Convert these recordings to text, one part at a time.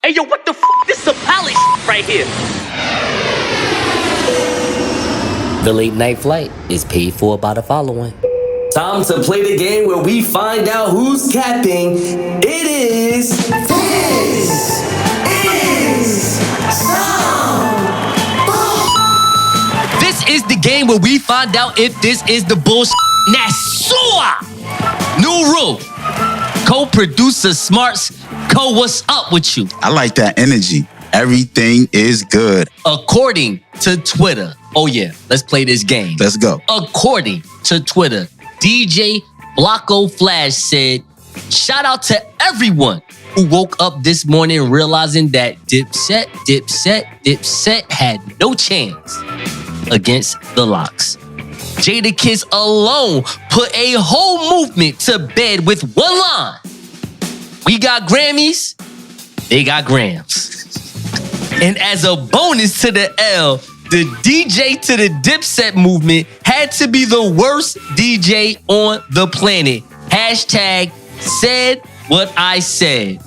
Hey, yo, what the f***? This is a palace right here. The late night flight is paid for by the following. Time to play the game where we find out who's capping. It is... This is This is the game where we find out if this is the bullshit. Nasua! New rule. Co-producer Smartz. What's up with you? I like that energy. Everything is good. According to Twitter. Oh yeah, let's play this game. Let's go. According to Twitter, DJ Blocko Flash said, shout out to everyone who woke up this morning realizing that Dipset had no chance against the Locks. Jadakiss alone put a whole movement to bed with one line. We got Grammys, they got grams. And as a bonus to the L, the DJ to the Dipset movement had to be the worst DJ on the planet. Hashtag said what I said.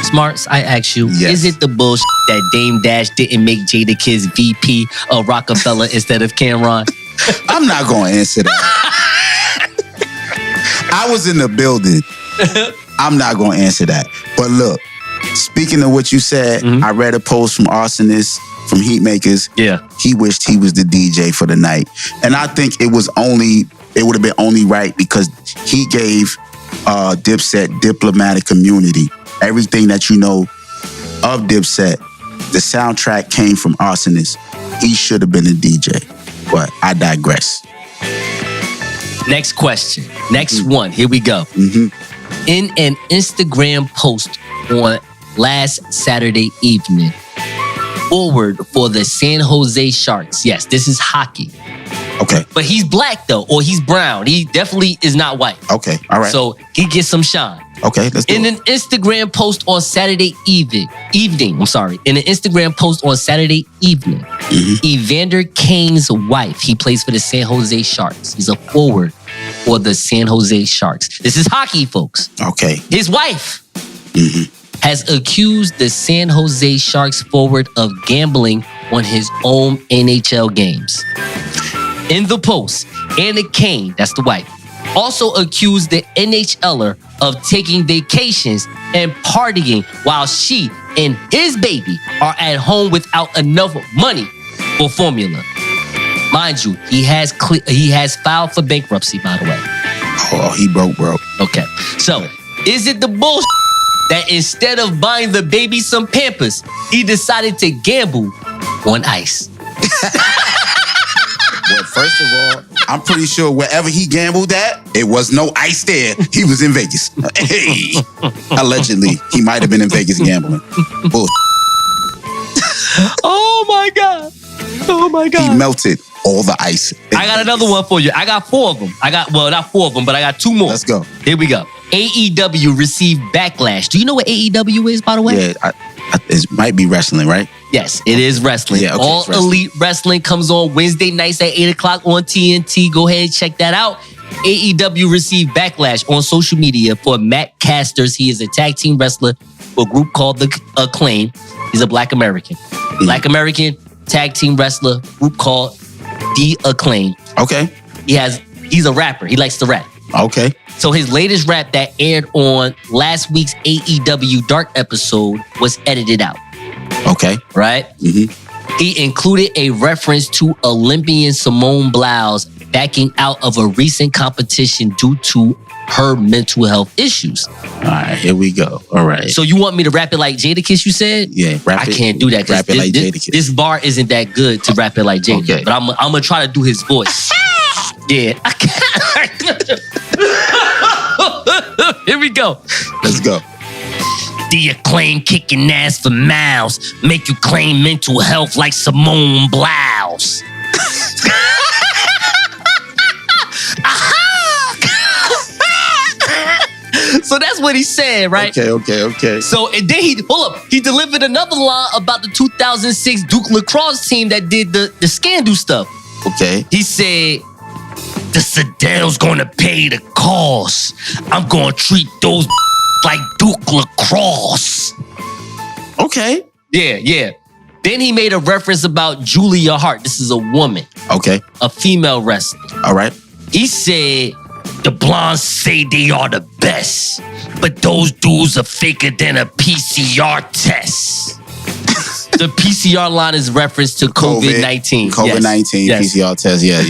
Smartz, I ask you, yes. Is it the bullshit that Dame Dash didn't make Jadakiss VP of Rockefeller instead of Cameron? I'm not going to answer that. I was in the building. I'm not going to answer that. But look, speaking of what you said, I read a post from Arsonist, from Heatmakers. Yeah. He wished he was the DJ for the night. And I think it would have been only right because he gave Dipset diplomatic immunity. Everything that you know of Dipset, the soundtrack came from Arsonist. He should have been a DJ. But I digress. Next question. Next one. Here we go. In an Instagram post on last Saturday evening, forward for the San Jose Sharks. Yes, this is hockey. Okay. But he's black though, or he's brown. He definitely is not white. Okay. All right. So he gets some shine. Okay, let's do it. In an Instagram post on Saturday evening. In an Instagram post on Saturday evening, Evander Kane's wife, he plays for the San Jose Sharks. He's a forward for the San Jose Sharks. This is hockey, folks. Okay. His wife has accused the San Jose Sharks forward of gambling on his own NHL games. In the post, Anna Kane, that's the wife, also accused the NHLer of taking vacations and partying while she and his baby are at home without enough money for formula. Mind you, he has filed for bankruptcy, by the way. Oh, he broke. Okay, so is it the bullshit that instead of buying the baby some Pampers, he decided to gamble on ice? Well, first of all, I'm pretty sure wherever he gambled at, it was no ice there. He was in Vegas. Hey, allegedly, he might have been in Vegas gambling. Bull. Oh my God. He melted all the ice. I got another one for you. I got 4 of them. Not 4 of them, but I got 2 more. Let's go. Here we go. AEW received backlash. Do you know what AEW is, by the way? Yeah, it might be wrestling, right? Yes, it is wrestling. Yeah, okay, All Elite Wrestling comes on Wednesday nights at 8 o'clock on TNT. Go ahead and check that out. AEW received backlash on social media for Matt Casters. He is a tag team wrestler for a group called The Acclaim. He's a Black American. Black American tag team wrestler, group called The Acclaim. Okay. He's a rapper. He likes to rap. Okay. So his latest rap that aired on last week's AEW Dark episode was edited out. Okay. Right? He included a reference to Olympian Simone Biles backing out of a recent competition due to her mental health issues. All right, here we go. All right. So you want me to rap it like Jadakiss, you said? Yeah, I can't do that. Rap it like Jadakiss. This bar isn't that good to rap it like Jadakiss. Okay. But I'm going to try to do his voice. Yeah. I can't. Here we go. Let's go. The Acclaim kicking ass for miles. Make you claim mental health like Simone Biles. So that's what he said, right? Okay. So and then he delivered another line about the 2006 Duke lacrosse team that did the scandal stuff. Okay. He said, the Sedane's gonna pay the cost. I'm gonna treat those like Duke lacrosse. Okay. Yeah. Then he made a reference about Julia Hart. This is a woman, Okay. a female wrestler. All right. He said, the blondes say they are the best, but those dudes are faker than a PCR test. The PCR line is reference to COVID-19. COVID-19 Yes. PCR test. Yeah.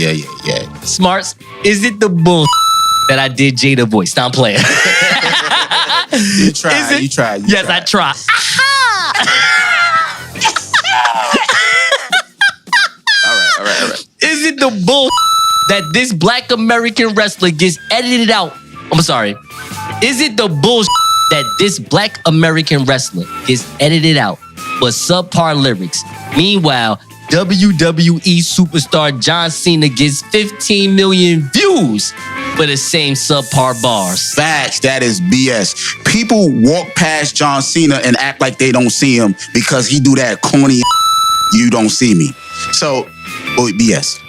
Smartz, is it the bull that I did Jada voice? Stop playing. You tried. Yes, I tried. All right. Is it the bull that this black American wrestler gets edited out? I'm sorry. Is it the bull that this black American wrestler gets edited out for subpar lyrics? Meanwhile, WWE superstar John Cena gets 15 million views for the same subpar bars. Facts. That is BS. People walk past John Cena and act like they don't see him because he do that corny you don't see me. So, BS.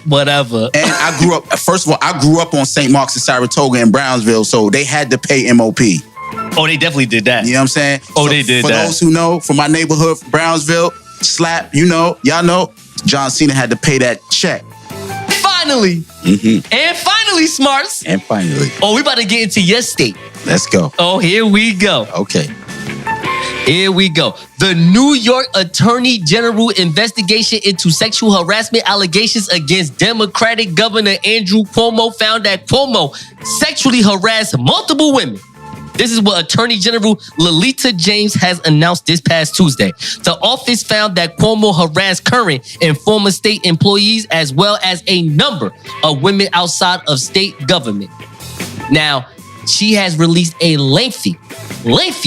Whatever. And I grew up, first of all, I grew up on St. Mark's in Saratoga and Brownsville, so they had to pay MOP. Oh, they definitely did that. You know what I'm saying? Oh, So they did for that. those who know, from my neighborhood, Brownsville, Slap, y'all know, John Cena had to pay that check. Finally. Mm-hmm. And finally, Smartz. And finally, Oh, we about to get into your state. let's go. Oh, here we go. Okay. Here we go. The New York Attorney General investigation into sexual harassment allegations against Democratic Governor Andrew Cuomo found that Cuomo sexually harassed multiple women. This is what Attorney General Lolita James has announced this past Tuesday. The office found that Cuomo harassed current and former state employees as well as a number of women outside of state government. Now, she has released a lengthy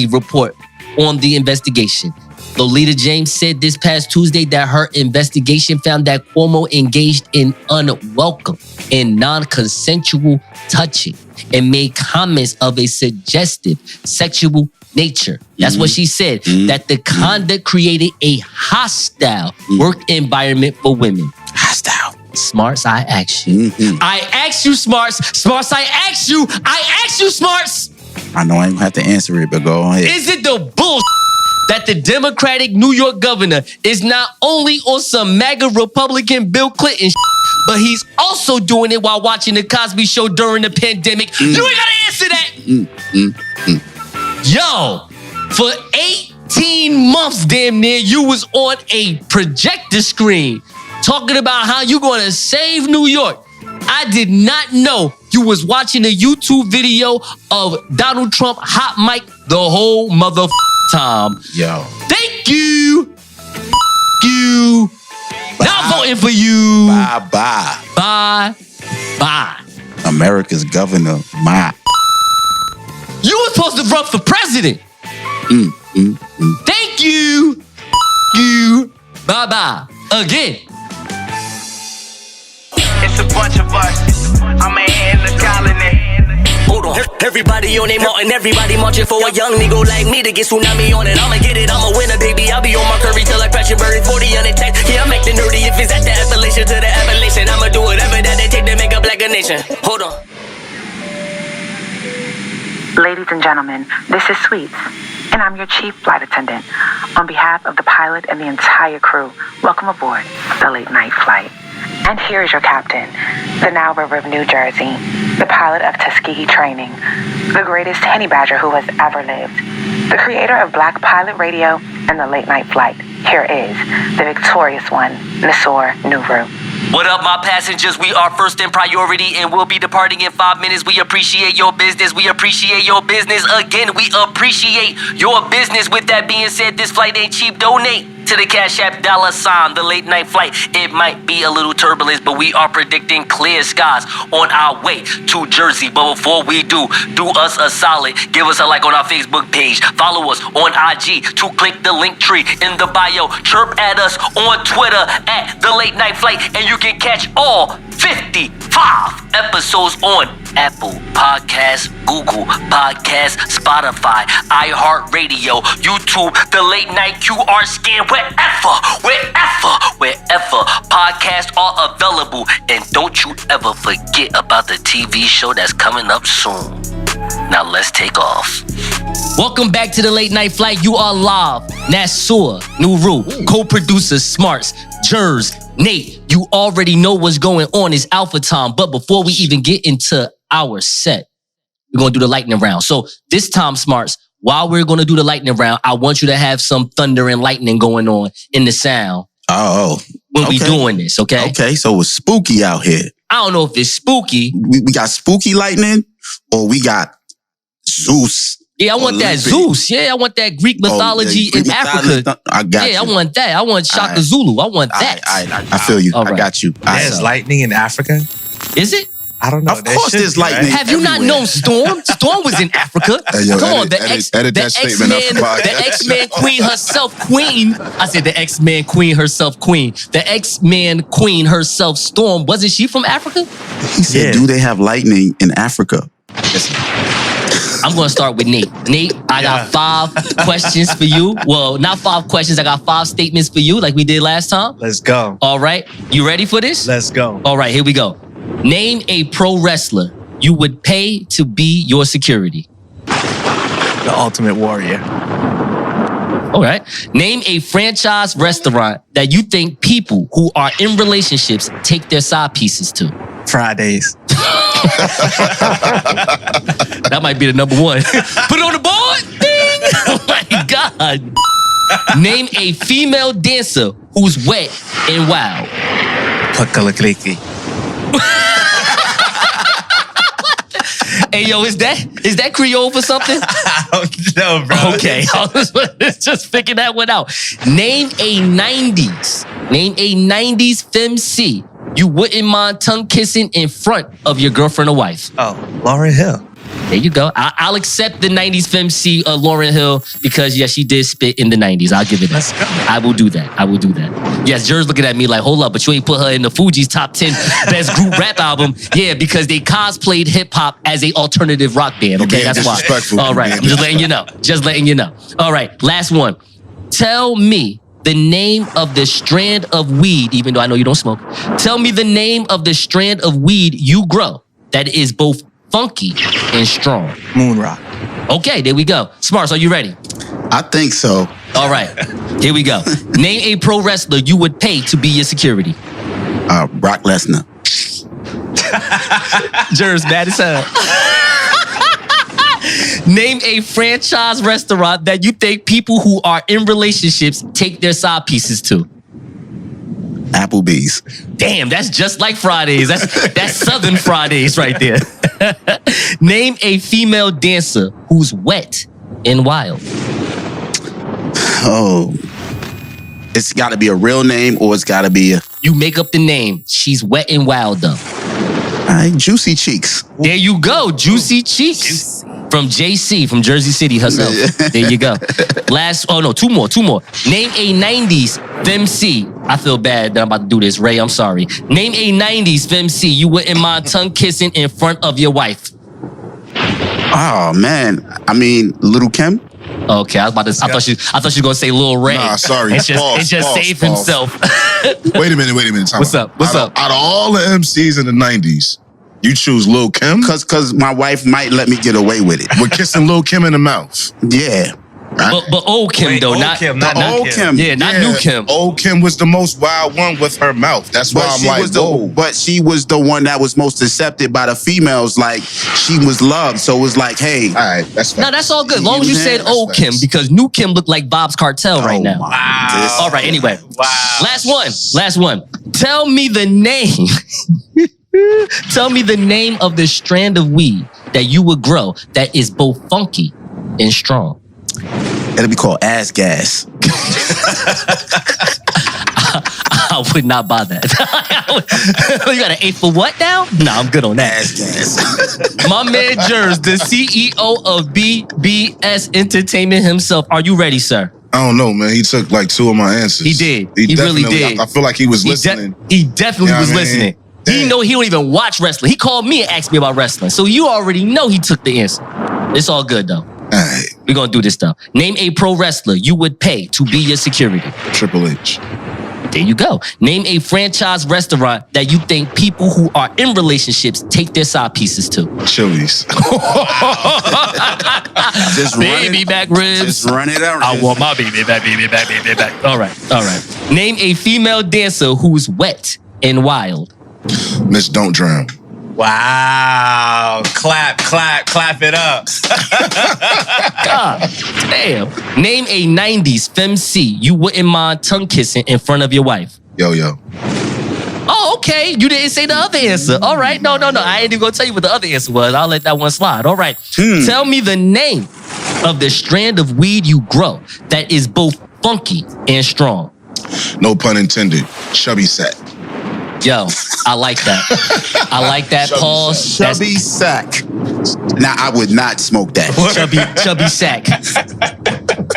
report on the investigation. Lolita James said this past Tuesday that her investigation found that Cuomo engaged in unwelcome and non-consensual touching and made comments of a suggestive sexual nature. That's what she said, that the conduct created a hostile work environment for women. Hostile. Smartz, I asked you. I asked you, Smartz. Smartz, I asked you. I asked you, Smartz. I know I ain't gonna have to answer it, but go on ahead. Is it the bull that the Democratic New York governor is not only on some MAGA Republican Bill Clinton but he's also doing it while watching The Cosby Show during the pandemic? You ain't gotta answer that. Yo, for 18 months damn near, you was on a projector screen talking about how you gonna save New York. I did not know you was watching a YouTube video of Donald Trump hot mic the whole mother time. Yo. Thank you. You. Bye. Not voting for you. Bye. Bye. America's governor, You were supposed to run for president. Thank you. You. Bye. Again. It's a bunch of us. I'm in the colony. Hold on. Everybody on their mountain, everybody marching for a young nigga like me to get tsunami on it. I'ma get it, I'm a winner, baby. I'll be on my curry till I crash your bird. 40 on the text. Yeah, I'm acting nerdy if it's at the Appalachian to the Appalachian. I'ma do whatever that they take to make a black a nation. Hold on. Ladies and gentlemen, this is Sweets, and I'm your chief flight attendant. On behalf of the pilot and the entire crew, welcome aboard the late night flight. And here is your captain, the Nile River of New Jersey, the pilot of Tuskegee Training, the greatest honey badger who has ever lived, the creator of Black Pilot Radio and the Late Night Flight. Here is the victorious one, Nasor Nuru. What up, my passengers? We are first in priority and we'll be departing in 5 minutes. We appreciate your business. We appreciate your business. Again, we appreciate your business. With that being said, this flight ain't cheap. Donate to the Cash App $, the late night flight. It might be a little turbulence, but we are predicting clear skies on our way to Jersey. But before we do us a solid. Give us a like on our Facebook page. Follow us on IG to click the link tree in the bio. Chirp at us on Twitter at the late night flight. And you can catch all 55 episodes on Apple Podcasts, Google Podcasts, Spotify, iHeartRadio, YouTube, the late night QR scan, wherever podcasts are available. And don't you ever forget about the TV show that's coming up soon. Now let's take off. Welcome back to the Late Night Flight. You are live. Nasur, Nuru, co-producer Smartz, Jerz, Nate. You already know what's going on. It's Alpha Time. But before we even get into our set, we're going to do the lightning round. So this time, Smartz, while we're going to do the lightning round, I want you to have some thunder and lightning going on in the sound. Oh. When we doing this, okay? Okay, so it's spooky out here. I don't know if it's spooky. We got spooky lightning or we got Zeus. Yeah, I want that Zeus. Yeah, I want that Greek mythology in Africa. I got you. Yeah, I want that. I want Shaka Zulu. I want that. I feel you. All right. I got you. There's lightning in Africa? Is it? I don't know. Of course there's lightning. Have you not known Storm? Storm was in Africa. Yo, Come on, the X-Man queen herself, queen. I said the X-Man queen herself, queen. The X-Man queen herself, Storm. Wasn't she from Africa? He said, do they have lightning in Africa? Listen, I'm going to start with Nate. Nate, I got 5 questions for you. Well, not 5 questions. I got 5 statements for you like we did last time. Let's go. All right. You ready for this? Let's go. All right, here we go. Name a pro wrestler you would pay to be your security. The Ultimate Warrior. All right. Name a franchise restaurant that you think people who are in relationships take their side pieces to. Fridays. That might be the number 1. Put it on the board. Ding. Oh my God. Name a female dancer who's wet and wild. Pakalakliki. Hey, yo, is that Creole for something? I don't know, bro. Okay, let's just figure that one out. Name a 90s femc you wouldn't mind tongue kissing in front of your girlfriend or wife. Oh, Lauryn Hill. There you go. I'll accept the 90s femc Lauryn Hill because, yes, she did spit in the 90s. I'll give it that. Let's go. I will do that. Yes, Jerz looking at me like, hold up, but you ain't put her in the Fugees top 10 best group rap album. Yeah, because they cosplayed hip-hop as a alternative rock band. Okay, that's why. All right, I'm just letting you know. All right, last one. Tell me the name of the strand of weed, even though I know you don't smoke. Tell me the name of the strand of weed you grow that is both funky and strong. Moonrock. Okay, there we go. Smartz, are you ready? I think so. All right, here we go. Name a pro wrestler you would pay to be your security. Brock Lesnar. Jerz, mad as hell. Name a franchise restaurant that you think people who are in relationships take their side pieces to. Applebee's. Damn, that's just like Fridays. That's Southern Fridays right there. Name a female dancer who's wet and wild. Oh. It's got to be a real name or it's got to be a... You make up the name. She's wet and wild though. All right, Juicy Cheeks. There you go, Juicy Cheeks. From JC, from Jersey City herself. There you go. Two more. Name a 90s femc. I feel bad that I'm about to do this, Ray, I'm sorry. Name a 90s femc you wouldn't mind tongue kissing in front of your wife. Oh, man. I mean, Little Kim? Okay, I thought she was gonna say Lil Ray. Nah, sorry. And just save himself. Wait a minute. What's up? Out of all the MCs in the 90s, you choose Lil Kim? Cause my wife might let me get away with it. We're kissing Lil Kim in the mouth. Yeah. But old Kim though, not Kim, not old Kim. Yeah, not new Kim. Old Kim was the most wild one with her mouth. That's why I'm like, whoa. But she was the one that was most accepted by the females. Like, she was loved. So it was like, hey. All right, that's fine. No, that's all good. As long as you said old Kim, because new Kim looked like Bob's Cartel right now. Wow. All right, anyway. Wow. Last one. Tell me the name. Tell me the name of the strand of weed that you would grow that is both funky and strong. It'll be called ass gas. I would not buy that. You got an 8 for what now? Nah, I'm good on that. Ass gas. My man Jerz, the CEO of BBS Entertainment himself. Are you ready, sir? I don't know, man. He took like 2 of my answers. He did. He really did. I feel like he was listening. He definitely was listening. Damn. He know he don't even watch wrestling. He called me and asked me about wrestling. So you already know he took the answer. It's all good though. All right. We're gonna do this stuff. Name a pro wrestler you would pay to be your security. Triple H. There you go. Name a franchise restaurant that you think people who are in relationships take their side pieces to. Chili's. Just Baby back ribs. Just run it out. I want my baby back. All right. Name a female dancer who's wet and wild. Miss Don't Drown. Wow. Clap it up. God damn. Name a 90s femc you wouldn't mind tongue kissing in front of your wife. Yo. Oh, okay. You didn't say the other answer. All right. No. I ain't even gonna tell you what the other answer was. I'll let that one slide. All right. Tell me the name of the strand of weed you grow that is both funky and strong. No pun intended. Chubby sack. Yo, I like that. I like that. Pause. Chubby sack. Now, I would not smoke that. Chubby sack.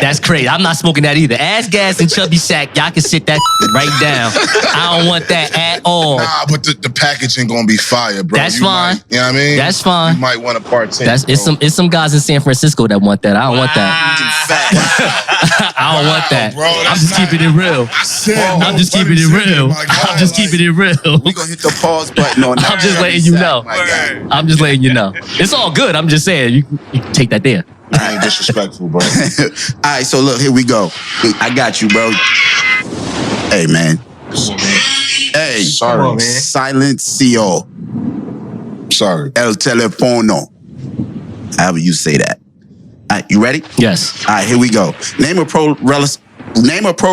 That's crazy. I'm not smoking that either. Ass gas and chubby sack. Y'all can sit that right down. I don't want that at all. Nah, but the packaging gonna be fire, bro. That's fine. You know what I mean? That's fine. You might want to partake. It's some guys in San Francisco that want that. I don't want that. I don't want that. Bro, I'm just keeping it real. I'm just keeping it real. I'm just keeping it real. We're going to hit the pause button on that. I'm just letting you know. I'm just letting you know. It's all good. I'm just saying you can take that there. I ain't disrespectful, bro. All right, so look, here we go. I got you, bro. Hey, man. Hey, Sorry, man. Silencio Sorry. el teléfono. However you say that. All right, you ready? Yes. All right, here we go. Name a pro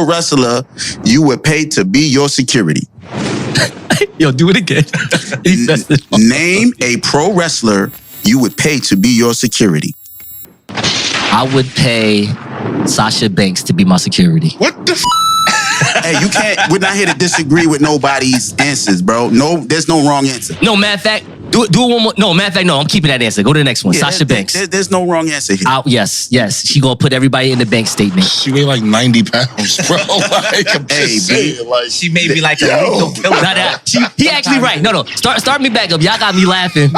wrestler you would pay to be your security. Yo, do it again. Name a pro wrestler you would pay to be your security. I would pay Sasha Banks to be my security. What the f? Hey, you can't. We're not here to disagree with nobody's answers, bro. No, there's no wrong answer. No, matter of fact, do it one more. No, matter of fact, no, I'm keeping that answer. Go to the next one. Yeah, Sasha Banks. There's no wrong answer here. Yes. She gonna put everybody in the bank statement. She weigh like 90 pounds, bro. Like, I'm Hey, just saying, like, She may be like a lethal killer. He actually right. No. Start me back up. Y'all got me laughing.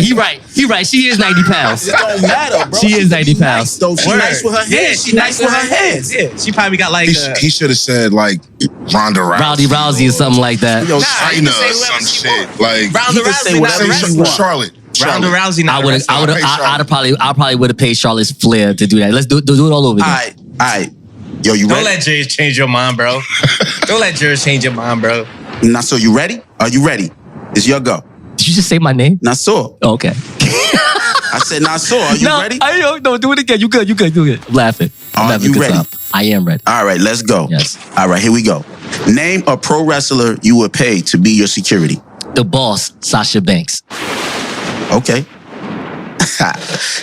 He right. She is 90 pounds. It don't matter, bro. She is 90 pounds. So she nice with her hands. She nice with her hands. Yeah, she probably got like. he should have said like Ronda Rousey. Rousey or something like that. Yo, China or some shit. Like Ronda can say Rousey, not whatever a you wrestler. want. Charlotte. Ronda Rousey, not a wrestler. I probably would have paid Charlotte's Flair to do that. Let's do it all over again. All right. Yo, you Don't ready? let Jerz change your mind, bro. Don't let Jerz change your mind, bro. Now, so you ready? Are you ready? It's your go. Did you just say my name? Now, so Oh, okay. I said, now, so are you ready? No, do it again. You good. I'm laughing. I'm Are having a you good ready? time. I am ready. All right, let's go. Yes. All right, here we go. Name a pro wrestler you would pay to be your security. The boss, Sasha Banks. Okay.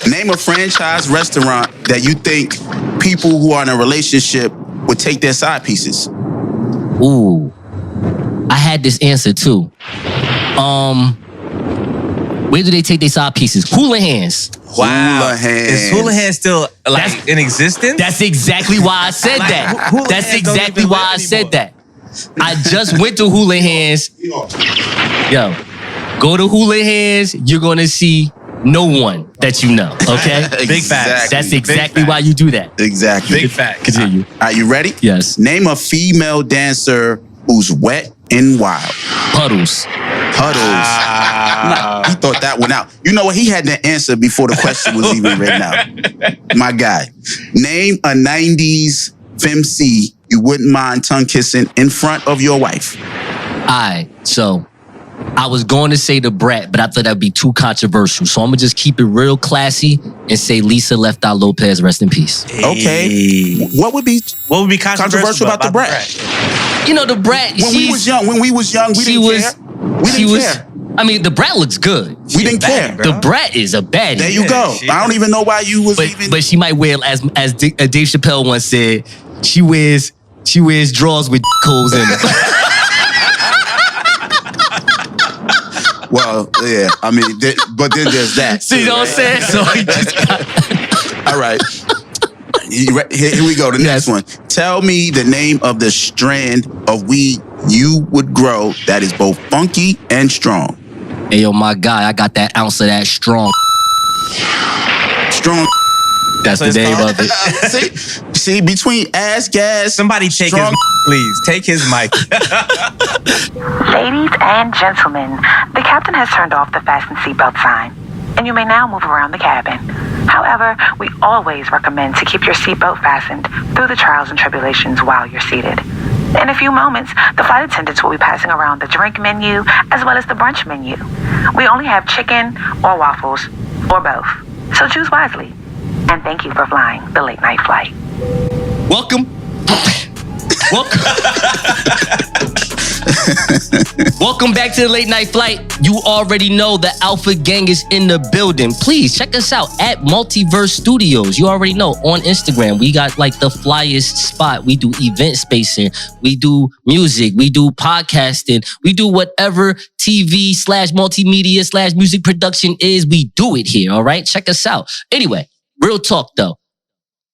Name a franchise restaurant that you think people who are in a relationship would take their side pieces. Ooh. I had this answer too. Where do they take their side pieces? Hula hands. Wow. Hula hands. Is Hula Hand still like in existence? That's exactly why I said that. Hula That's hands don't exactly even why live I said anymore. that. I just went to Hula Hands. Yo, go to Hula Hands. You're gonna see no one that you know. Okay, Big facts. That's Big exactly fact. why you do that. Exactly. Big fact. Continue. Are you ready? Yes. Name a female dancer who's wet and wild. Puddles. Puddles. He thought that one out. You know what? He had the answer before the question was even written out. My guy. Name a 90s femc you wouldn't mind tongue kissing in front of your wife. Alright, so I was going to say the brat, but I thought that'd be too controversial. So I'm gonna just keep it real classy and say Lisa Left Eye Lopez, rest in peace. Okay. What would be What would be controversial about the brat? You know, the brat. When we was young, we didn't care. We didn't care. I mean, the brat looks good. We didn't care. The brat is a baddie. There you go. she I don't even know why you was even. But she might wear, as Dave Chappelle once said, she wears drawers with holes in it. Well, yeah. I mean, but then there's that. See what I'm saying? So he just got... All right. Here we go. The next one. Tell me the name of the strand of weed you would grow that is both funky and strong. Hey, yo, my guy, I got that ounce of that strong. Strong. That's the name of it. See? See, between ass gas, Somebody take strong- please take his mic. Ladies and gentlemen, the captain has turned off the fasten seatbelt sign, and you may now move around the cabin. However, we always recommend to keep your seatbelt fastened through the trials and tribulations while you're seated. In a few moments, the flight attendants will be passing around the drink menu as well as the brunch menu. We only have chicken or waffles or both, so choose wisely. And thank you for flying the late night flight. Welcome. Welcome back to the late night flight. You already know the Alpha Gang is in the building. Please check us out at Multiverse Studios. You already know on Instagram, we got like the flyest spot. We do event spacing. We do music. We do podcasting. We do whatever TV/multimedia/music production is. We do it here. All right. Check us out. Anyway, real talk though.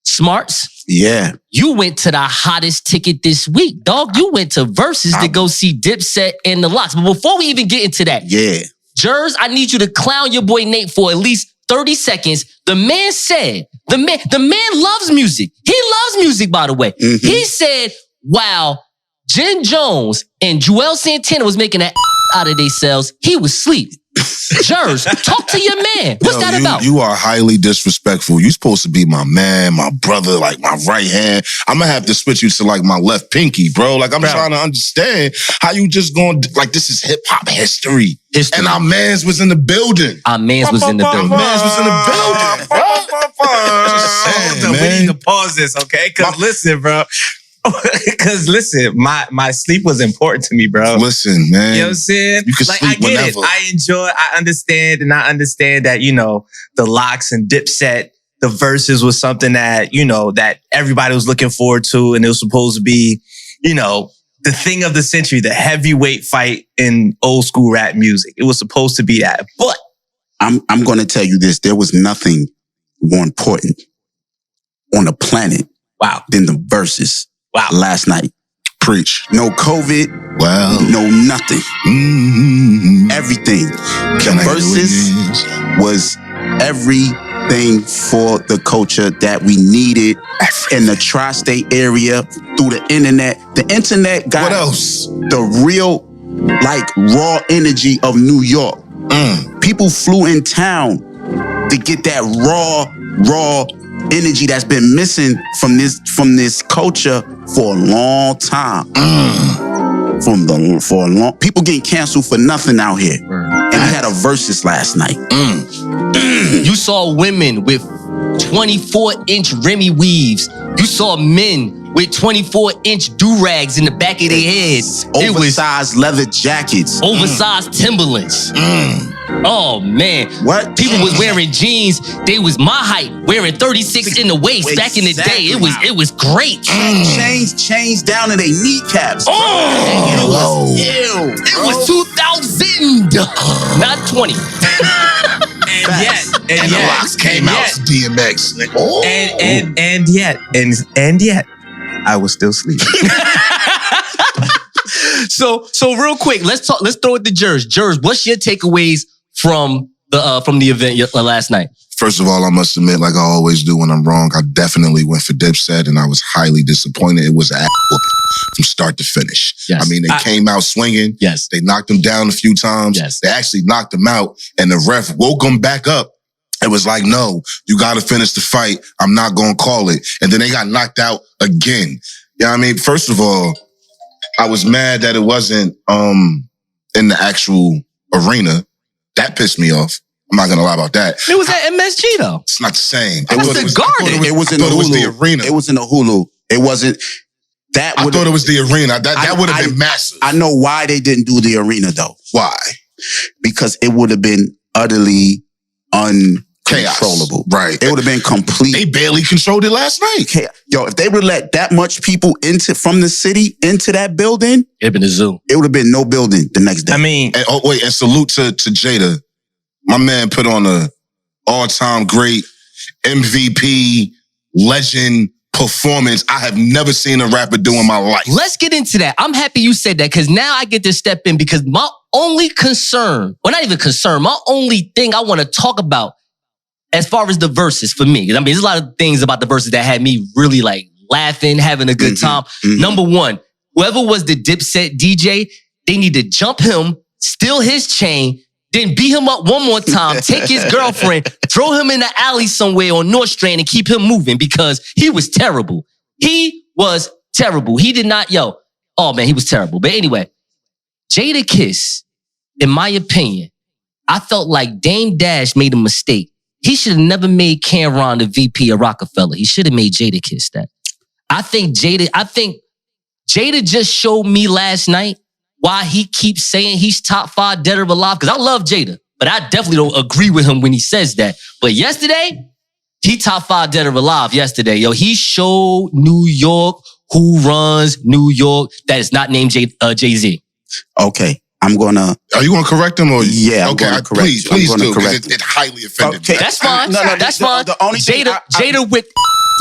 Smartz. Yeah. You went to the hottest ticket this week, dog. You went to Versus to go see Dipset and the Locks. But before we even get into that, Yeah. Jerz, I need you to clown your boy Nate for at least 30 seconds. The man said, the man loves music. He loves music, by the way. Mm-hmm. He said, wow, Jen Jones and Joel Santana was making an out of themselves. He was asleep. Jerz, talk to your man. What's that about? You are highly disrespectful. You supposed to be my man, my brother, like my right hand. I'm gonna have to switch you to like my left pinky, bro. Like I'm trying to understand how you just going like this is hip hop history. And our mans was in the building. Our mans was in the building. Our mans was in the building. Just saying, Hold up, we man. need to pause this, okay? Because listen, bro. Because listen, my sleep was important to me, bro. Listen, man. You know what I'm saying? You can like, sleep I get whenever. it. I enjoy, I understand that, you know, the Locks and Dipset, the Versus was something that, you know, that everybody was looking forward to. And it was supposed to be, you know, the thing of the century, the heavyweight fight in old school rap music. It was supposed to be that. But I'm going to tell you this. There was nothing more important on the planet than the Versus last night. Preach. No COVID. Wow. No nothing. Mm-hmm. Everything. Can The I know Versus it is? was everything for the culture that we needed in the tri-state area through the internet. The internet got What else? the real, like, raw energy of New York. People flew in town to get that raw energy that's been missing from this culture for a long time. For a long, people getting canceled for nothing out here. And we had a Versus last night. You saw women with 24-inch Remy weaves. You saw men with 24-inch do-rags in the back of their heads. It was Oversized leather jackets. oversized Timberlands. Oh, man. What? People was wearing jeans. They was my height, wearing 36 in the waist. Back in the day, it was great. Chains down to their kneecaps. Oh, Ew. it was 2000, not 20. And the Locks came out to DMX. Like, oh. And yet, I was still sleeping. So real quick, let's throw it to Jerz. Jerz, what's your takeaways from the event last night? First of all, I must admit, like I always do when I'm wrong, I definitely went for Dipset and I was highly disappointed. It was an ass whooping from start to finish. Yes. I mean, they came out swinging. Yes. They knocked him down a few times. Yes. They actually knocked him out and the ref woke him back up. It was like, no, you got to finish the fight. I'm not going to call it. And then they got knocked out again. You know what I mean? First of all, I was mad that it wasn't in the actual arena. That pissed me off. I'm not gonna lie about that. It was at MSG though. It's not the same. It was the Garden. It was in the Hulu. It was the arena. It was in the Hulu. It wasn't. That I thought it was the arena. That would have been massive. I know why they didn't do the arena though. Why? Because it would have been utterly uncontrollable. Right. It would have been complete. They barely controlled it last night. Yo, if they would let that much people from the city into that building, It'd been a zoo. it would have been no building the next day. I mean, And, and salute to Jada. My man put on a all-time great MVP legend performance I have never seen a rapper do in my life. Let's get into that. I'm happy you said that because now I get to step in because my only concern, well, not even concern, my only thing I want to talk about as far as the verses for me, I mean, there's a lot of things about the verses that had me really like laughing, having a good time. Number one, whoever was the Dipset DJ, they need to jump him, steal his chain, then beat him up one more time, take his girlfriend, throw him in the alley somewhere on North Strand and keep him moving because he was terrible. He was terrible. He did not, oh man, he was terrible. But anyway, Jadakiss, in my opinion, I felt like Dame Dash made a mistake. He should have never made Cameron the VP of Rockefeller. He should have made Jadakiss that. I think Jada just showed me last night why he keeps saying he's top 5 dead or alive. Because I love Jada, but I definitely don't agree with him when he says that. But yesterday, he top 5 dead or alive yesterday. He showed New York who runs New York that is not named Jay-Z. Okay. I'm gonna. Are you gonna correct him or? Yeah. Okay. I'm correct Please I'm do. correct Because it highly offended me. That's fine. That's fine. The only thing Jada with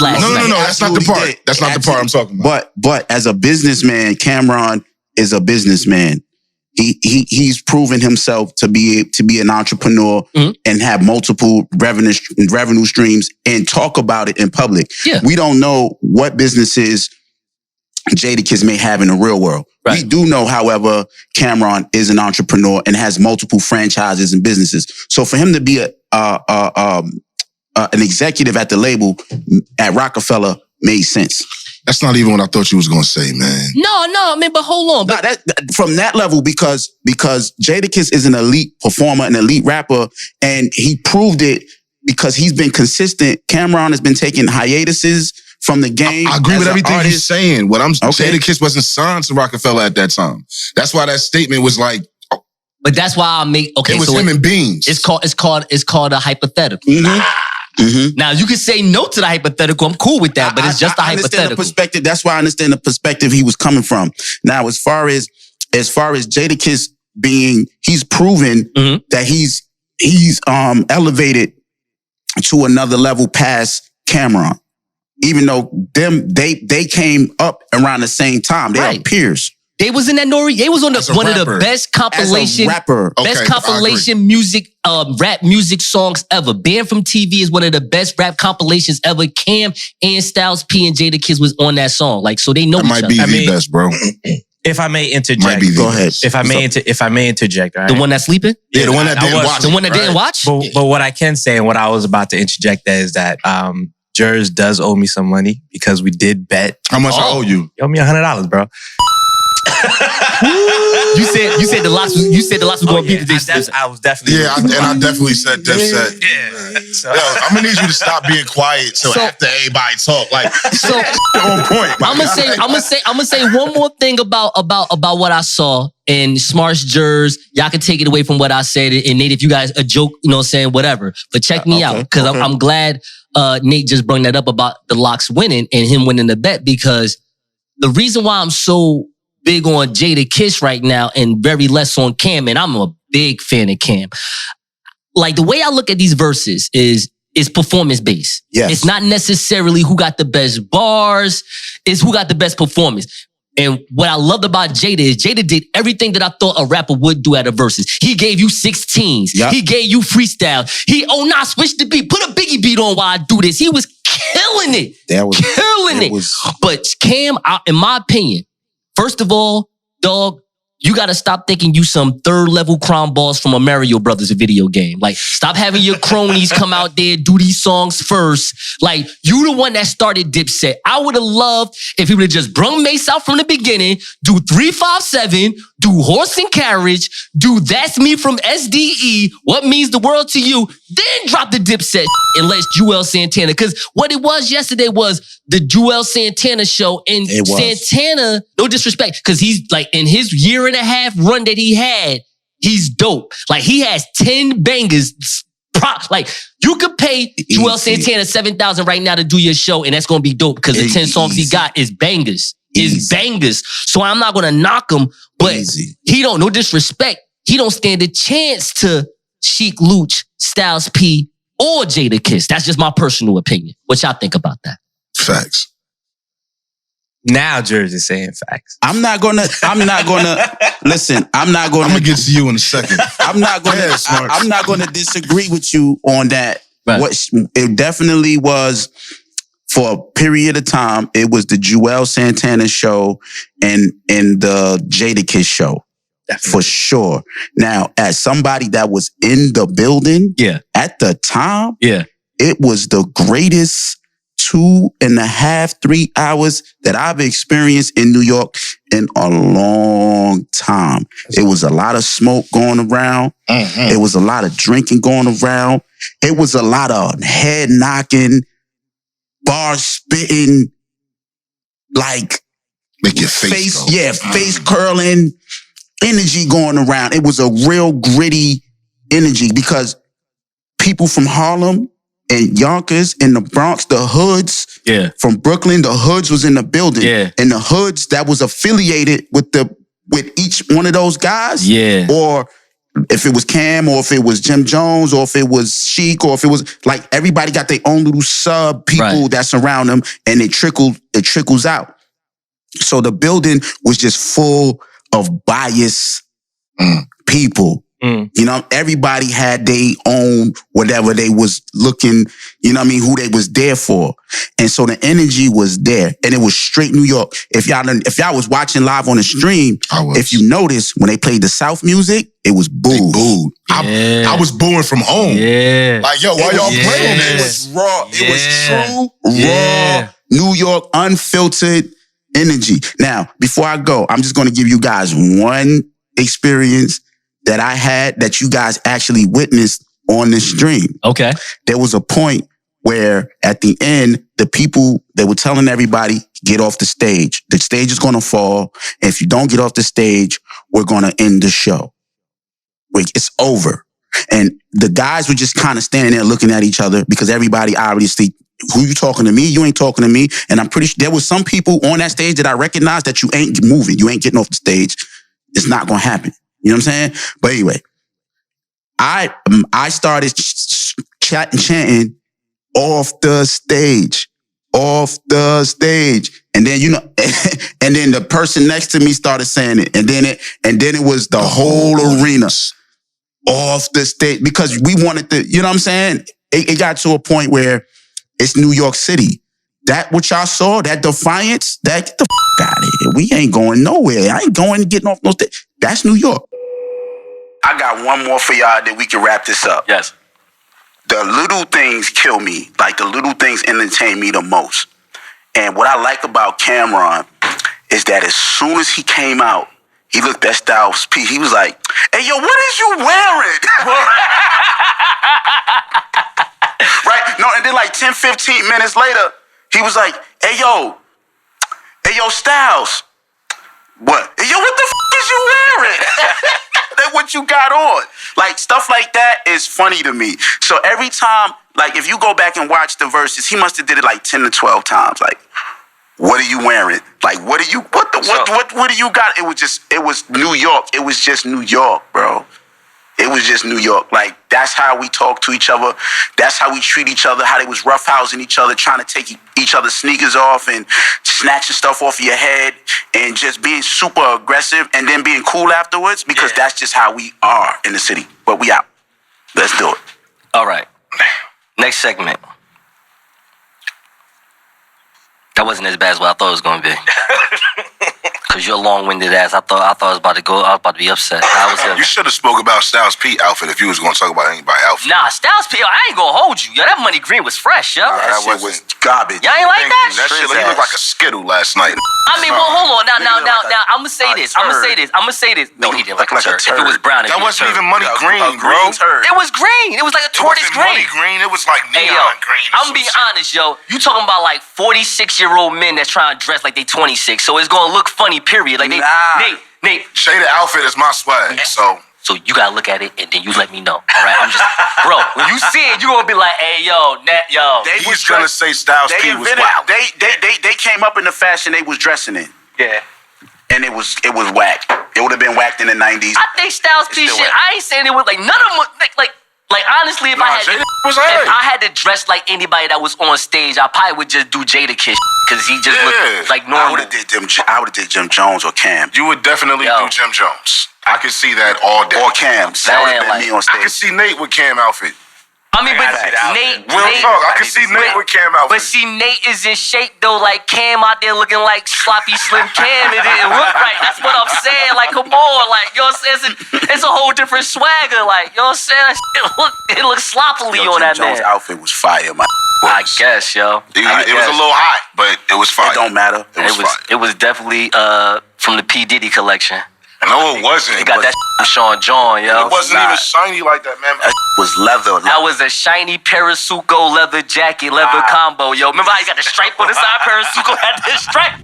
last No. night. That's not the part. That's not the part I'm talking about. But as a businessman, Cameron is a businessman. He's proven himself to be an entrepreneur and have multiple revenue streams and talk about it in public. Yeah. We don't know what businesses Jadakiss may have in the real world. Right. We do know, however, Cameron is an entrepreneur and has multiple franchises and businesses. So for him to be an executive at the label at Rockefeller made sense. That's not even what I thought you was gonna say, man. No, but hold on. But from that level, because Jadakiss is an elite performer, an elite rapper, and he proved it because he's been consistent. Cameron has been taking hiatuses from the game. I agree with everything he's saying. What I'm Okay. Jadakiss wasn't signed to Rockefeller at that time. That's why that statement was like, But that's why I make it was him and Beans. It's called a hypothetical. Now you can say no to the hypothetical. I'm cool with that, but it's just a I understand the hypothetical. perspective. That's why I understand the perspective he was coming from. Now, as far as Jadakiss he's proven that he's elevated to another level past Cameron. Even though they came up around the same time, they are peers. They was in that Nori. They was on one of the best compilation, music, rap music songs ever. Banned from TV is one of the best rap compilations ever. Cam and Styles P and Jadakiss was on that song. Like, so they know That each might other. be the best, bro. If I may interject, Might be the Go ahead. if I may interject, all right? The one that's sleeping? Yeah, the one that didn't watch. The one that didn't watch? But what I can say and what I was about to interject there is that Jerz does owe me some money because we did bet. How much I owe you? You owe me $100, bro. You said the locks was going to beat the I was definitely. Yeah, I definitely said Dipset. Yeah. So, Yo, I'm gonna need you to stop being quiet till after everybody talk. Like, So on point. I'm gonna say one more thing about what I saw in Smartz, Jerz. Y'all can take it away from what I said. And Nate, if you guys a joke, saying whatever. But check me out, because I'm glad Nate just brought that up about the locks winning and him winning the bet, because the reason why I'm so big on Jadakiss right now and very less on Cam, and I'm a big fan of Cam. Like, the way I look at these verses is performance based. Yes. It's not necessarily who got the best bars, it's who got the best performance. And what I loved about Jada is Jada did everything that I thought a rapper would do at a verses. He gave you 16s. Yep. He gave you freestyle. Switch the beat. Put a Biggie beat on while I do this. He was killing it. Killing it. But Cam, in my opinion, first of all, dog, you got to stop thinking you some third level crime boss from a Mario Brothers video game. Like, stop having your cronies come out there, do these songs first. Like, you the one that started Dipset. I would have loved if he would have just brung Mace out from the beginning, do 357, do Horse and Carriage, do That's Me from SDE, What Means the World to You, then drop the Dipset and let Juelz Santana. Because what it was yesterday was the Juelz Santana show, and Santana, no disrespect, because he's like, in his year and a half run that he had, he's dope. Like, he has 10 bangers. Like, you could pay Juelz Santana $7,000 right now to do your show, and that's gonna be dope because the 10 songs he got is bangers. Is bangers. So I'm not gonna knock him, but he don't, no disrespect, he don't stand a chance to Sheik Luch, Styles P, or Jadakiss. That's just my personal opinion. What y'all think about that? Facts. now Jerz is saying facts. I'm not gonna listen. I'm gonna get to you in a second. I'm not gonna disagree with you on that. Right. What it definitely was for a period of time, it was the Joel Santana show and the Jadakiss show. Definitely. For sure. Now, as somebody that was in the building at the time, it was the greatest 2.5, 3 hours that I've experienced in New York in a long time. It was a lot of smoke going around. It was a lot of drinking going around. It was a lot of head knocking, bar spitting, like make your face go. Face curling energy going around. It was a real gritty energy because people from Harlem and Yonkers and the Bronx, the hoods from Brooklyn, the hoods was in the building. And the hoods that was affiliated with each one of those guys. Or if it was Cam, or if it was Jim Jones, or if it was Sheik, or if it was like everybody got their own little sub people that surround them, and it trickles out. So the building was just full of biased people. You know, everybody had their own whatever they was looking, you know what I mean, who they was there for. And so the energy was there, and it was straight New York. If y'all was watching live on the stream, if you notice when they played the South music, it was booed. I was booing from home. Like, yo, why y'all playing this? It was raw. It was true, raw, New York, unfiltered energy. Now, before I go, I'm just going to give you guys one experience that I had that you guys actually witnessed on the stream. Okay. There was a point where at the end, the people, they were telling everybody, get off the stage. The stage is going to fall. And if you don't get off the stage, we're going to end the show. It's over. And the guys were just kind of standing there looking at each other because everybody obviously, who you talking to me? You ain't talking to me. And I'm pretty sure there was some people on that stage that I recognized that you ain't moving. You ain't getting off the stage. It's not going to happen. You know what I'm saying? But anyway, I started chanting off the stage. And then, you know, and then the person next to me started saying it. And then it was the whole arena off the stage because we wanted to, you know what I'm saying? It got to a point where it's New York City. That what y'all saw, that defiance, that get the out of here. We ain't going nowhere. I ain't getting off no stage. That's New York. I got one more for y'all that we can wrap this up. Yes. The little things kill me. Like the little things entertain me the most. And what I like about Cameron is that as soon as he came out, he looked at Styles P. He was like, hey, yo, what is you wearing? Right? No, and then like 10, 15 minutes later, he was like, hey, yo, Styles. What? Hey, yo, what the is you wearing? That's what you got on. Like, stuff like that is funny to me. So every time, like, if you go back and watch the verses, he must have did it like 10 to 12 times. Like, what are you wearing? Like, what do you got? It was New York. It was just New York, bro. It was just New York. Like, that's how we talk to each other. That's how we treat each other, how they was roughhousing each other, trying to take each other's sneakers off and snatching stuff off of your head and just being super aggressive and then being cool afterwards because that's just how we are in the city. But we out. Let's do it. All right. Next segment. That wasn't as bad as what I thought it was going to be. Because you're a long-winded ass. I thought I was about to go. I was about to be upset. You should have spoke about Styles P outfit if you was going to talk about anybody's outfit. Nah, Styles P, I ain't going to hold you. Yo, that money green was fresh, yo. That shit was garbage. Y'all ain't like that? That shit, he looked like a Skittle last night. I mean, well, hold on. Now, I'm going to say this. I'm going to say this. No, he didn't look like a turd. If it was brown, that wasn't even money green, bro. It was green. It was like a tortoise green. Money green. It was like neon green. I'm going to be honest, yo. You talking about like 46-year-old men that's trying to dress like they 26. So it's going to look funny, period. Like, Nate. Shaded outfit is my swag, so you gotta look at it and then you let me know. All right, I'm just, bro. When you see it, you gonna be like, "Hey, yo." He's gonna say Styles P was wild. They came up in the fashion they was dressing in. Yeah. And it was whack. It would have been whacked in the 90s. I think Styles P shit. I ain't saying it was like none of them. Like honestly, if I had to dress like anybody that was on stage, I probably would just do Jadakiss because he just looked like normal. I would have did Jim Jones or Cam. You would definitely do Jim Jones. I could see that all day. Or Cam. That would have been me on stage. I could see Nate with Cam outfit. I mean, but Nate, Real talk. I can see Nate with Cam outfit. But see, Nate is in shape though. Like Cam out there looking like sloppy slim Cam. It didn't look right. That's what I'm saying. Like, come on, like you know what I'm saying? It's a whole different swagger. Like you know what I'm saying? It looks sloppily on that Jones' man. outfit was fire, man. I guess, yo. It was a little hot, but it was fire. It don't matter. It was definitely from the P. Diddy collection. No, it wasn't. You got that from Sean John, yo. It wasn't even shiny like that, man. That was leather. That was a shiny Parasuco leather jacket, leather combo, yo. Remember how you got the stripe on the side? Parasuco had this stripe.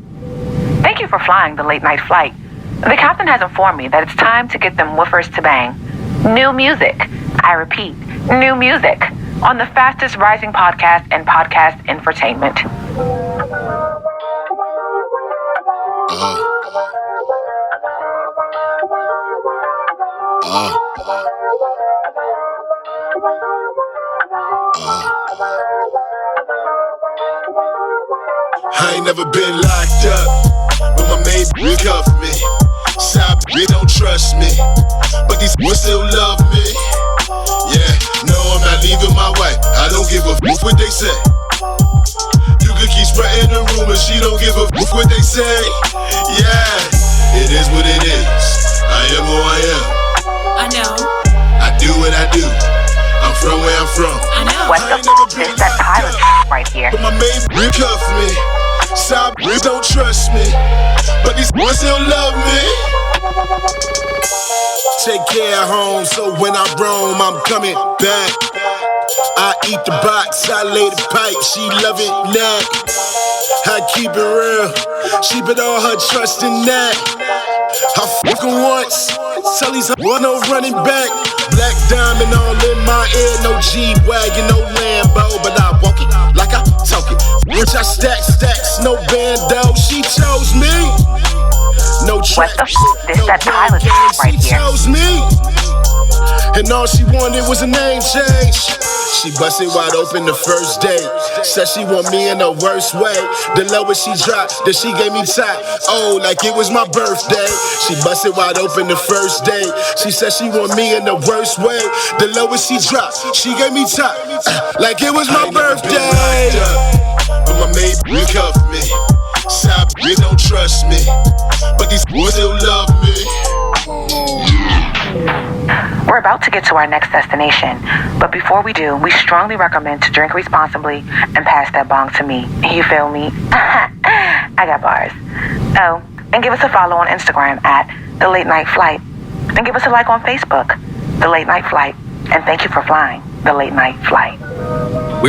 Thank you for flying the late night flight. The captain has informed me that it's time to get them woofers to bang. New music. I repeat, new music. On the fastest rising podcast and podcast infotainment. I ain't never been locked up, but my main bitch cuff me. Side bitch don't trust me, but these bitches still love me. Yeah, no, I'm not leaving my wife. I don't give a f what they say. You could keep spreading the rumors, she don't give a f what they say. Yeah, it is what it is. I am who I am. I know. I do what I do. I'm from where I'm from. I know. What the f is that pilot right here? But my main bitch cuff me. Side bitch don't trust me, but these boys still love me. Take care of home, so when I roam, I'm coming back. I eat the box, I lay the pipe, she love it neck. I keep it real, she put all her trust in that. I fuck her once, tell these no running back. Black diamond all in my ear, no G-Wagon, no Lambo, but I walk it like I talk it. Rich, I stack stacks, no bando, she chose me. No track, What the this no that pilot gang, right she here? chose me. And all she wanted was a name change. She busted wide open the first day. Said she want me in the worst way. The lowest she dropped, then she gave me top. Oh, like it was my birthday. She busted wide open the first day. She said she want me in the worst way. The lowest she dropped, she gave me top. Like it was my birthday. But my maid cuff me. Side bitch don't trust me, but these boys still love me. We're about to get to our next destination, but before we do, we strongly recommend to drink responsibly and pass that bong to me. You feel me? I got bars. Oh, and give us a follow on Instagram at The Late Night Flight. And give us a like on Facebook, The Late Night Flight. And thank you for flying The Late Night Flight. I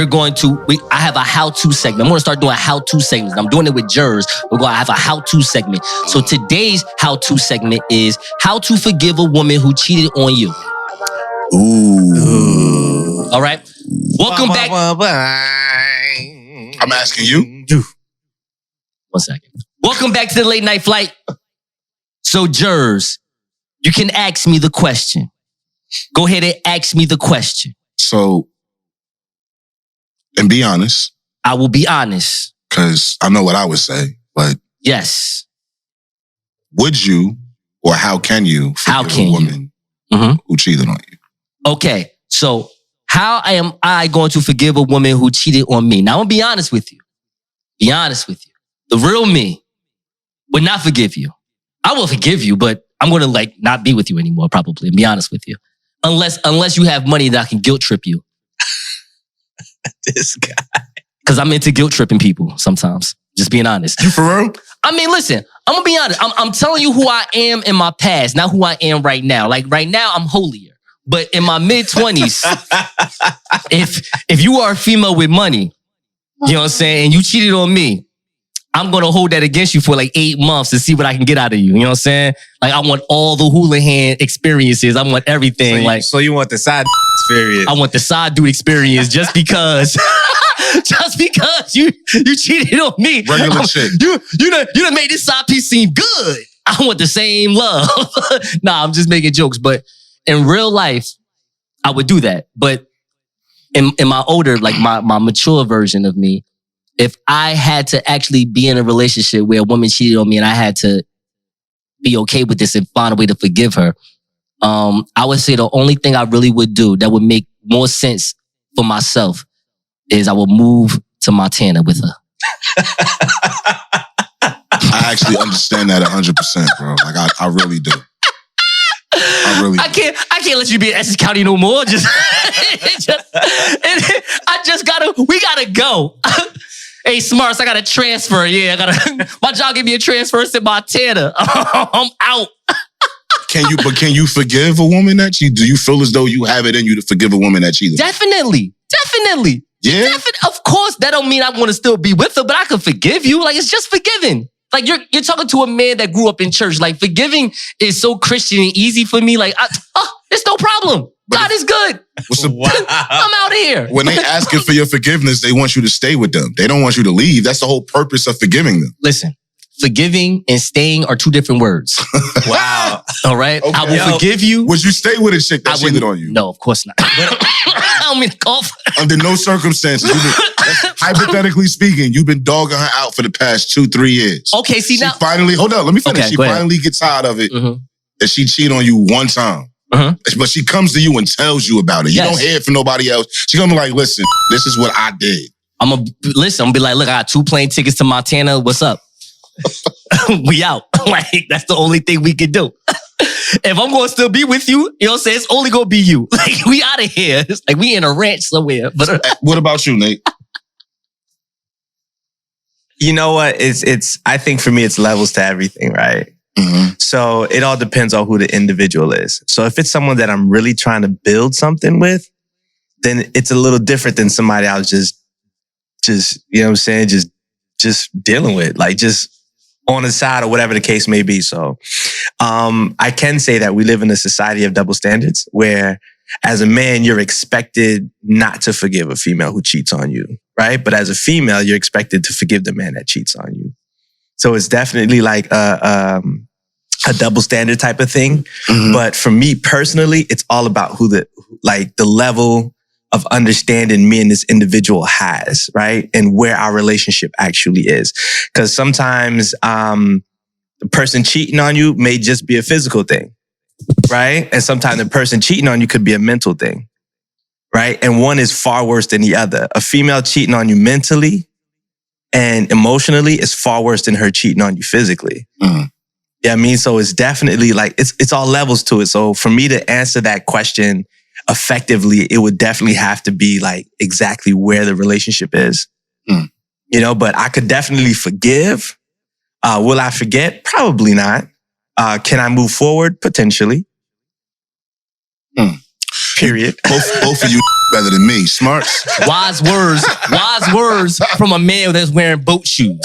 have a how-to segment. I'm going to start doing how-to segments. I'm doing it with Jerz. We're going to have a how-to segment. So today's how-to segment is how to forgive a woman who cheated on you. Ooh. All right. Welcome back. I'm asking you. 1 second. Welcome back to the Late Night Flight. So Jerz, you can ask me the question. Go ahead and ask me the question. So, and be honest. I will be honest. Because I know what I would say, but yes. Would you, or how can you forgive a woman who cheated on you? Okay, so how am I going to forgive a woman who cheated on me? Now, I'm going to be honest with you. Be honest with you. The real me would not forgive you. I will forgive you, but I'm going to not be with you anymore, probably, and be honest with you. Unless you have money that I can guilt trip you. This guy. Because I'm into guilt tripping people sometimes. Just being honest. You for real? I mean, listen, I'm going to be honest. I'm telling you who I am in my past, not who I am right now. Like right now, I'm holier. But in my mid-20s, if you are a female with money, you know what I'm saying, and you cheated on me, I'm going to hold that against you for 8 months to see what I can get out of you. You know what I'm saying? I want all the Houlihan experiences. I want everything. So you want the side experience? I want the side dude experience just because... Just because you cheated on me. Regular chick. You done made this side piece seem good. I want the same love. Nah, I'm just making jokes. But in real life, I would do that. But in my older, my mature version of me, if I had to actually be in a relationship where a woman cheated on me and I had to be okay with this and find a way to forgive her, I would say the only thing I really would do that would make more sense for myself is I will move to Montana with her. I actually understand that 100%, bro. Like I really do. I can't let you be in Essex County no more. We gotta go. Hey, Smartz, I gotta transfer. Yeah, my job gave me a transfer to Montana. I'm out. Can you forgive a woman that cheated? Do you feel as though you have it in you to forgive a woman that cheated? Definitely. Yeah? Of course, that don't mean I want to still be with her, but I can forgive you. Like, it's just forgiving. Like, you're talking to a man that grew up in church. Like, forgiving is so Christian and easy for me. Like, it's no problem. God is good. I'm out of here. When they asking for your forgiveness, they want you to stay with them. They don't want you to leave. That's the whole purpose of forgiving them. Listen, forgiving and staying are two different words. Wow. All right? Okay. I will forgive you. Would you stay with a chick that cheated on you? No, of course not. I don't mean to cough. Under no circumstances. Hypothetically speaking, you've been dogging her out for the past 2-3 years. Okay, see she now. Finally, hold up, let me finish. Okay, she finally gets tired of it that she cheated on you one time. But she comes to you and tells you about it. You don't hear it from nobody else. She gonna be like, listen, this is what I did. I'm gonna be like, look, I got 2 plane tickets to Montana. What's up? We out. Like, that's the only thing we can do. If I'm gonna still be with you, you know what I'm saying? It's only gonna be you. Like, we out of here. It's like we in a ranch somewhere. But what about you, Nate? You know what? I think for me, it's levels to everything, right? So it all depends on who the individual is. So if it's someone that I'm really trying to build something with, then it's a little different than somebody I was just you know what I'm saying, just dealing with, like just on the side or whatever the case may be. So I can say that we live in a society of double standards where as a man, you're expected not to forgive a female who cheats on you, right? But as a female, you're expected to forgive the man that cheats on you. So it's definitely like a double standard type of thing. But for me personally, it's all about the level of understanding me and this individual has, right? And where our relationship actually is. Because sometimes the person cheating on you may just be a physical thing, right? And sometimes the person cheating on you could be a mental thing, right? And one is far worse than the other. A female cheating on you mentally and emotionally is far worse than her cheating on you physically. Yeah, I mean, so it's definitely like, it's all levels to it. So for me to answer that question effectively, it would definitely have to be like exactly where the relationship is. You know, but I could definitely forgive. Will I forget? Probably not. Can I move forward? Potentially. Period. Both of you better than me. Smartz. Wise words from a man that's wearing boat shoes.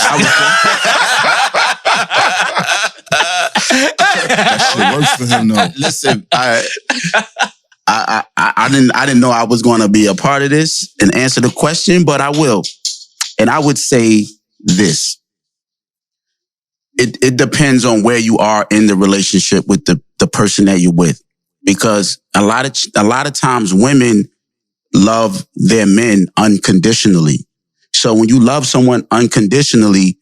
That shit works for him though. Listen, I didn't know I was going to be a part of this and answer the question, but I will. And I would say this. It depends on where you are in the relationship with the person that you're with. Because a lot of times women love their men unconditionally. So when you love someone unconditionally,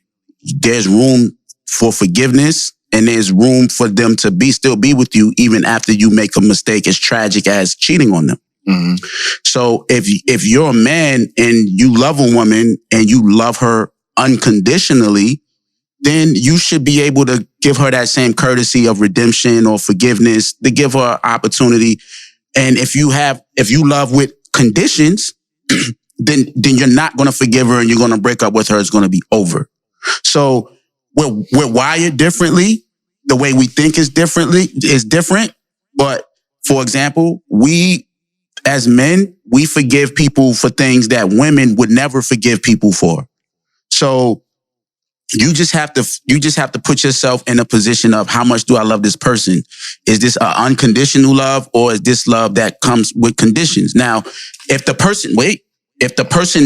there's room for forgiveness and there's room for them to still be with you even after you make a mistake as tragic as cheating on them. So if you're a man and you love a woman and you love her unconditionally, then you should be able to give her that same courtesy of redemption or forgiveness, to give her opportunity. And if you love with conditions, then you're not going to forgive her and you're going to break up with her. It's going to be over. So we're wired differently. The way we think is different. But for example, we as men, we forgive people for things that women would never forgive people for. So you just have to put yourself in a position of how much do I love this person? Is this an unconditional love or is this love that comes with conditions? Now, if the person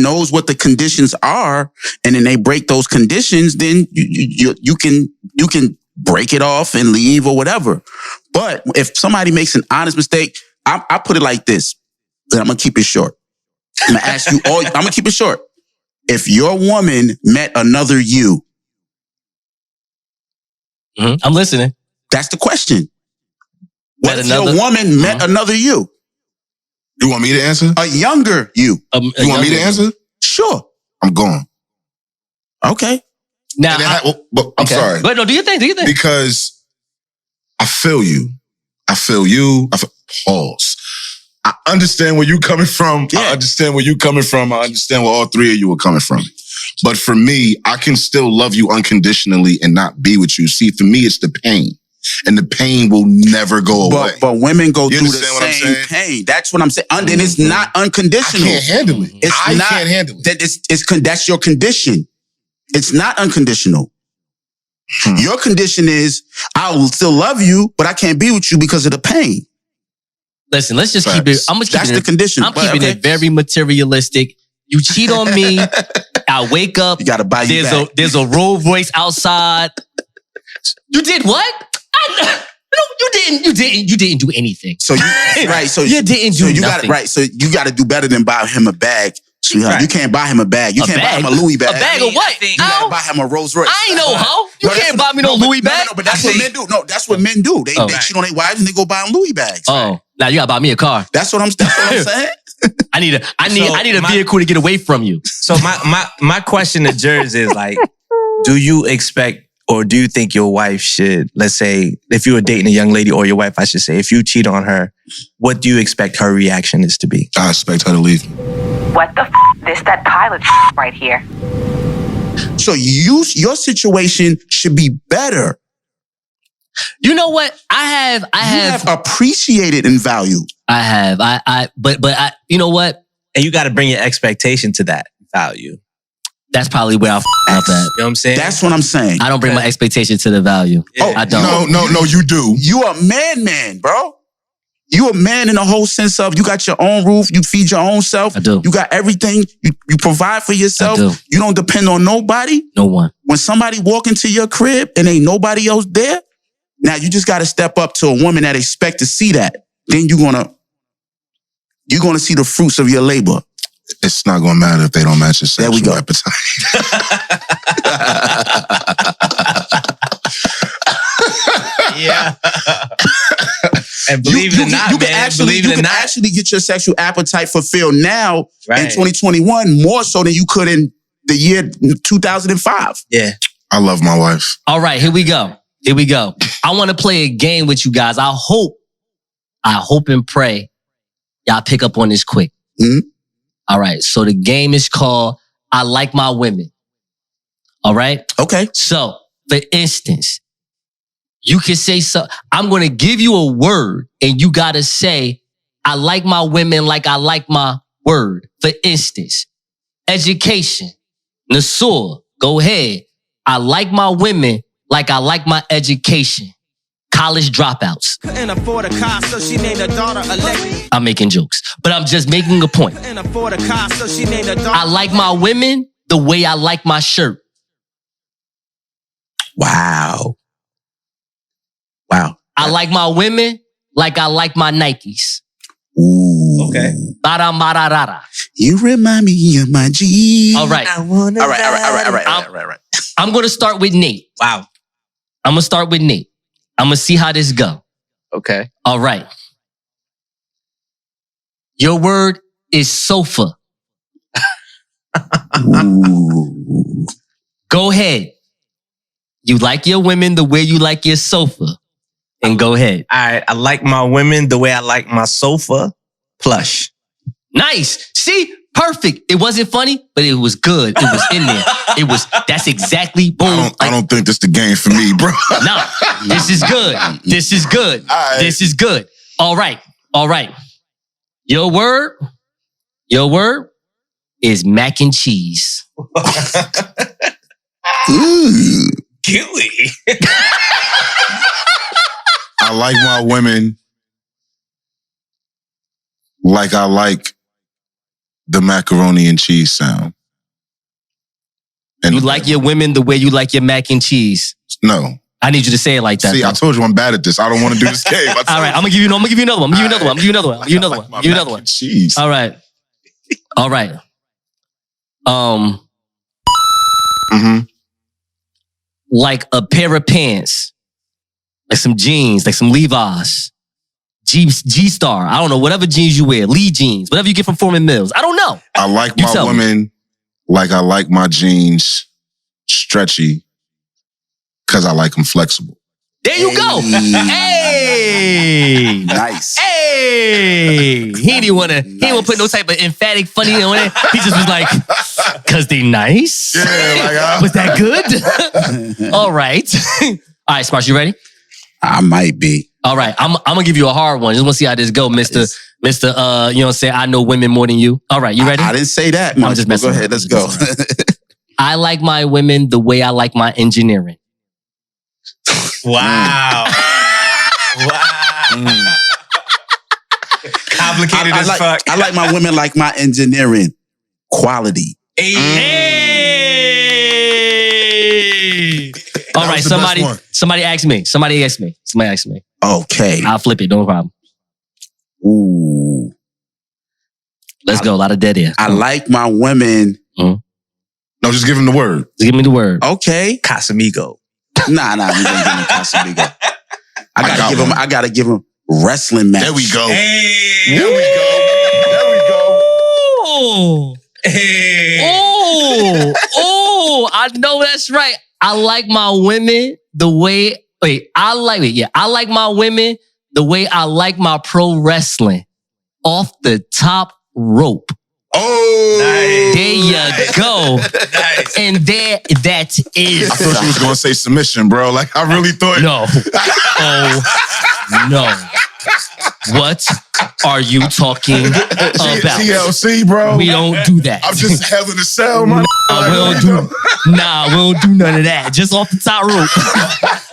knows what the conditions are and then they break those conditions, then you can break it off and leave or whatever. But if somebody makes an honest mistake, I put it like this, and I'm going to keep it short. I'm going to ask you all, I'm going to keep it short. If your woman met another you, I'm listening. That's the question. What if your woman met another you? You want me to answer? A younger you. You want me to answer? Sure. I'm going. Okay. Now, I'm sorry. But no, do you think? Because I feel you. Pause. I understand where you're coming from. Yeah. I understand where you're coming from. I understand where all three of you are coming from. But for me, I can still love you unconditionally and not be with you. See, for me, it's the pain. And the pain will never go away. But women go You through the understand what I'm same saying? pain. That's what I'm saying. And it's not unconditional. I can't handle it. I can't handle it. That's your condition. It's not unconditional. Your condition is, I will still love you, but I can't be with you because of the pain. Listen, let's just keep it. That's the condition. I'm keeping it very materialistic. You cheat on me, I wake up. You gotta buy you back. There's a Rolls Royce outside. You did what? No, you didn't do anything. So you right. So you didn't do you nothing. So you got to do better than buy him a bag, sweetheart. Right. You can't buy him a bag. You can't buy him a Louis bag. A bag of what? You gotta buy him a Rolls Royce. I ain't know how. You can't buy me no Louis bag. No, but that's what men do. No, that's what men do. They cheat on their wives and they go buy them Louis bags. Oh, now you gotta buy me a car. That's what I'm saying. I need a vehicle to get away from you. So my question to Jerz is like, do you expect or do you think your wife should, let's say, if you were dating a young lady or your wife, I should say, if you cheat on her, what do you expect her reaction is to be? I expect her to leave. What the This that pilot right here. So your situation should be better. You know what? I You have appreciated in value. I have. But you know what? And you got to bring your expectation to that value. That's probably where I up at. You know what I'm saying? That's what I'm saying. I don't bring my expectation to the value. Yeah. I don't. No, you do. You a man, bro. You a man in the whole sense of you got your own roof, you feed your own self. I do. You got everything. You provide for yourself. I do. You don't depend on nobody. No one. When somebody walk into your crib and ain't nobody else there, now you just got to step up to a woman that expect to see that. Then you're gonna see the fruits of your labor. It's not going to matter if they don't match your There we sexual go. appetite. Yeah. And believe it or not, you man, can actually get your sexual appetite fulfilled now in Right. 2021 more so than you could in the year 2005. Yeah. I love my wife. All right, here we go. I want to play a game with you guys. I hope and pray y'all pick up on this quick. Mhm. All right, so the game is called I Like My Women. All right? Okay. So, for instance, you can say so. I'm going to give you a word and you got to say, I like my women like I like my word. For instance, education. Nasur, go ahead. I like my women like I like my education. College dropouts. Couldn't afford a car, so she named her daughter Alexis. I'm making jokes, but I'm just making a point. Couldn't afford a car, so she named her daughter. I like my women the way I like my shirt. Wow. I like my women like I like my Nikes. Ooh. Okay. Ba-da-ma-da-da-da. You remind me of my G. All right. All right. I'm going to start with Nate. Wow. I'm going to start with Nate. I'm going to see how this go. Okay. All right. Your word is sofa. Ooh. Go ahead. You like your women the way you like your sofa. And go ahead. All right. I like my women the way I like my sofa. Plush. Nice. See? Perfect. It wasn't funny, but it was good. It was in there. That's exactly boom. I don't think this the game for me, bro. No, this is good. This is good. All right. This is good. All right. Your word is mac and cheese. Ooh. Gooey. I like my women like I like the macaroni and cheese sound. And You like your women the way you like your mac and cheese. No. I need you to say it like that. See, though. I told you I'm bad at this. I don't want to do this game. All right, I'm gonna give you another one. I'm gonna give you another one. Cheese. All right. Mm-hmm. Like a pair of pants, like some jeans, like some Levi's, G-Star. I don't know, whatever jeans you wear, Lee jeans, whatever you get from Foreman Mills. I don't know. I like You my tell me. women like I like my jeans stretchy because I like them flexible. There you go. Hey. Nice. Hey. He didn't want to put no type of emphatic funny on it. He just was like, cause they nice. Yeah, Was that good? All right. All right, Smartz, you ready? I might be. All right. I'm gonna give you a hard one. Just want to see how this go, Mr. You know what I'm saying? I know women more than you. All right, you ready? I didn't say that. I'm just messing Go ahead. around. Let's go. I like my women the way I like my engineering. Wow. Wow. Complicated as fuck. I like my women like my engineering quality. Hey. All right, was the best one. somebody ask me. Somebody ask me. Okay. I'll flip it. No problem. Ooh. Let's go. A lot of dead air. I like my women. No, just give him the word. Just give me the word. Okay. Casamigo. Nah, we don't give him Casamigo. I gotta give him wrestling match. There we go. Hey. There we go. Oh, Hey. I know that's right. I like my women the way. I like my women the way I like my pro wrestling. Off the top rope. Oh, Nice. There you go. Nice. And there that is. I thought you was gonna say submission, bro. Like I really thought. No. Oh, no. What are you talking about? TLC, bro. We don't do that. I'm just having to sell my. we don't do none of that. Just off the top rope.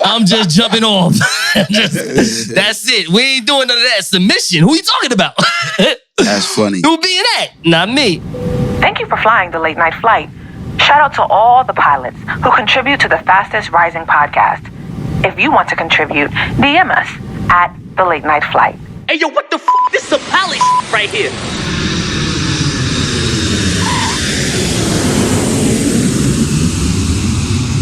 I'm just jumping off. That's it. We ain't doing none of that. Submission. Who you talking about? That's funny. Who being that? Not me. Thank you for flying the late night flight. Shout out to all the pilots who contribute to the fastest rising podcast. If you want to contribute, DM us at the late night flight. Hey, yo, what the f***? This is some palace right here.